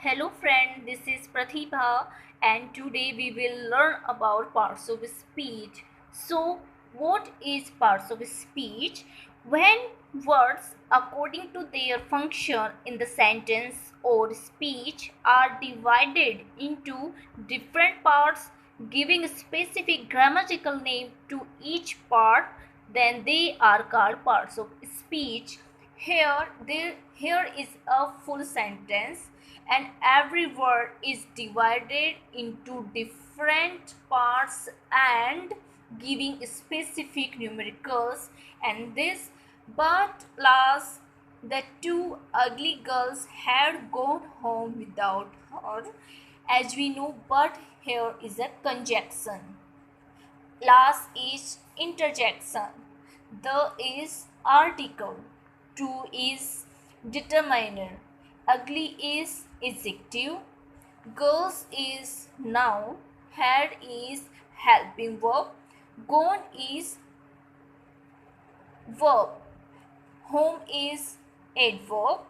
Hello friend, this is Pratibha and today we will learn about parts of speech. So, what is parts of speech? When words according to their function in the sentence or speech are divided into different parts giving a specific grammatical name to each part, then they are called parts of speech. Here is a full sentence and every word is divided into different parts and giving specific numericals and this but last the two ugly girls had gone home without her. As we know, but here is a conjunction. Last is interjection. The is article. To is determiner. Ugly is adjective. Girls is noun. Had is helping verb. Gone is verb. Home is adverb.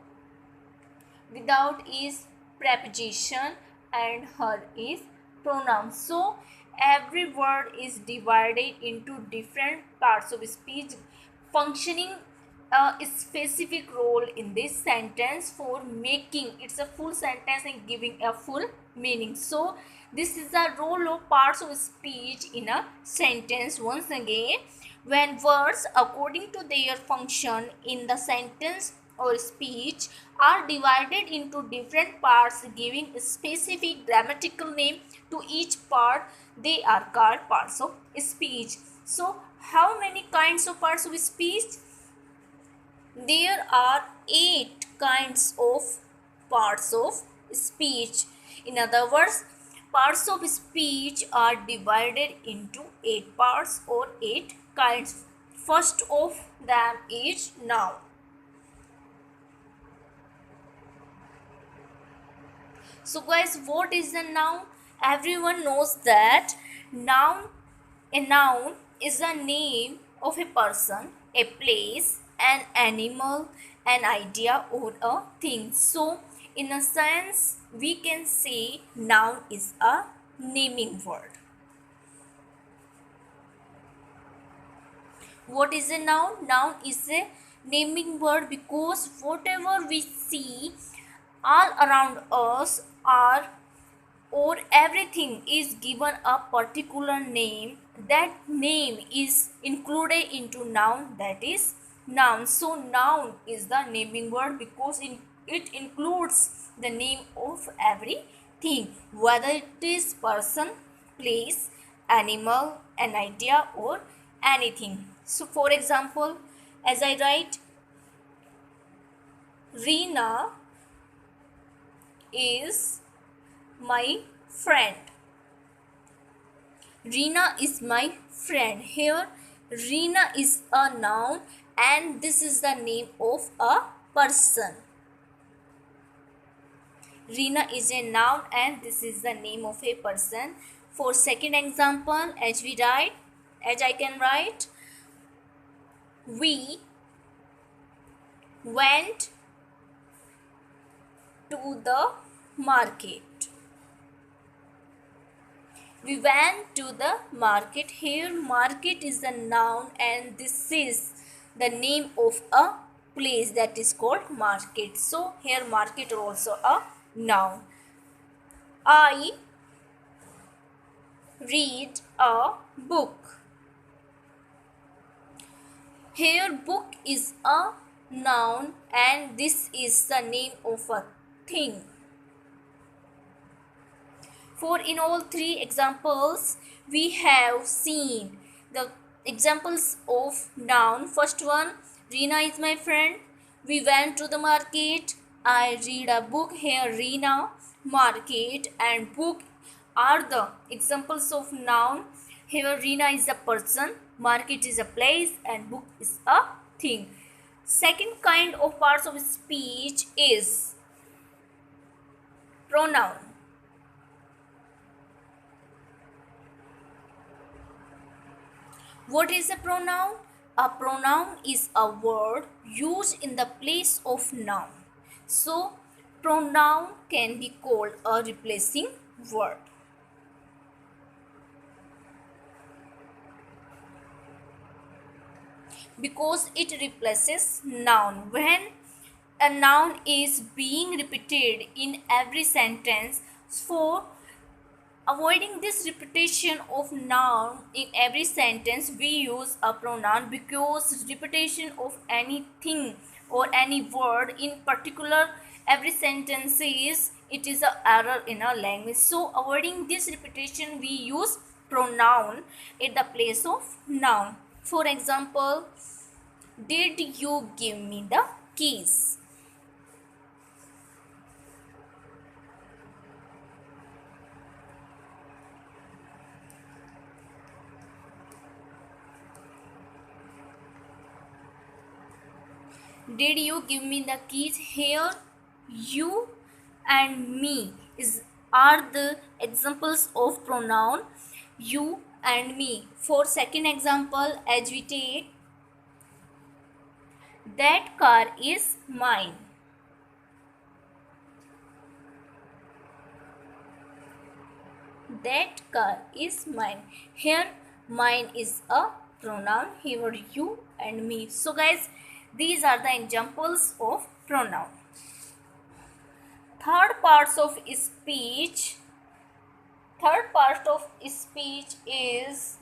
Without is preposition and her is pronoun. So every word is divided into different parts of speech functioning a specific role in this sentence for making it's a full sentence and giving a full meaning. So this is the role of parts of speech in a sentence. Once again, when words according to their function in the sentence or speech are divided into different parts giving a specific grammatical name to each part, they are called parts of speech. So how many kinds of parts of speech? There are 8 kinds of parts of speech. In other words, parts of speech are divided into 8 parts or 8 kinds. First of them is noun. So guys, what is a noun? Everyone knows that noun a noun is a name of a person, a place, an animal, an idea or a thing. So in a sense we can say noun is a naming word. What is a noun? Noun is a naming word because whatever we see all around us are or everything is given a particular name. That name is included into noun, that is noun. So noun is the naming word because it includes the name of everything, whether it is person, place, animal, an idea or anything. So for example, as I write, Reena is my friend. Reena is my friend. Here, Reena is a noun and this is the name of a person. Reena is a noun and this is the name of a person. For second example, as I can write, we went to the market. We went to the market. Here market is a noun and this is the name of a place that is called market. So here market also a noun. I read a book. Here book is a noun and this is the name of a thing. For in all 3 examples, we have seen the examples of noun. First one, Reena is my friend. We went to the market. I read a book. Here, Reena, market and book are the examples of noun. Here, Reena is a person, market is a place and book is a thing. Second kind of parts of speech is pronoun. What is a pronoun? A pronoun is a word used in the place of noun. So, pronoun can be called a replacing word because it replaces noun. When a noun is being repeated in every sentence, for avoiding this repetition of noun in every sentence, we use a pronoun because repetition of anything or any word in particular every sentence is a error in our language. So avoiding this repetition, we use pronoun at the place of noun. For example, did you give me the keys? Did you give me the keys? Here you and me are the examples of pronoun you and me. For second example, as we take, that car is mine. That car is mine. Here mine is a pronoun, here you and me. So guys, these are the examples of pronoun. Third part of speech is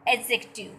adjective.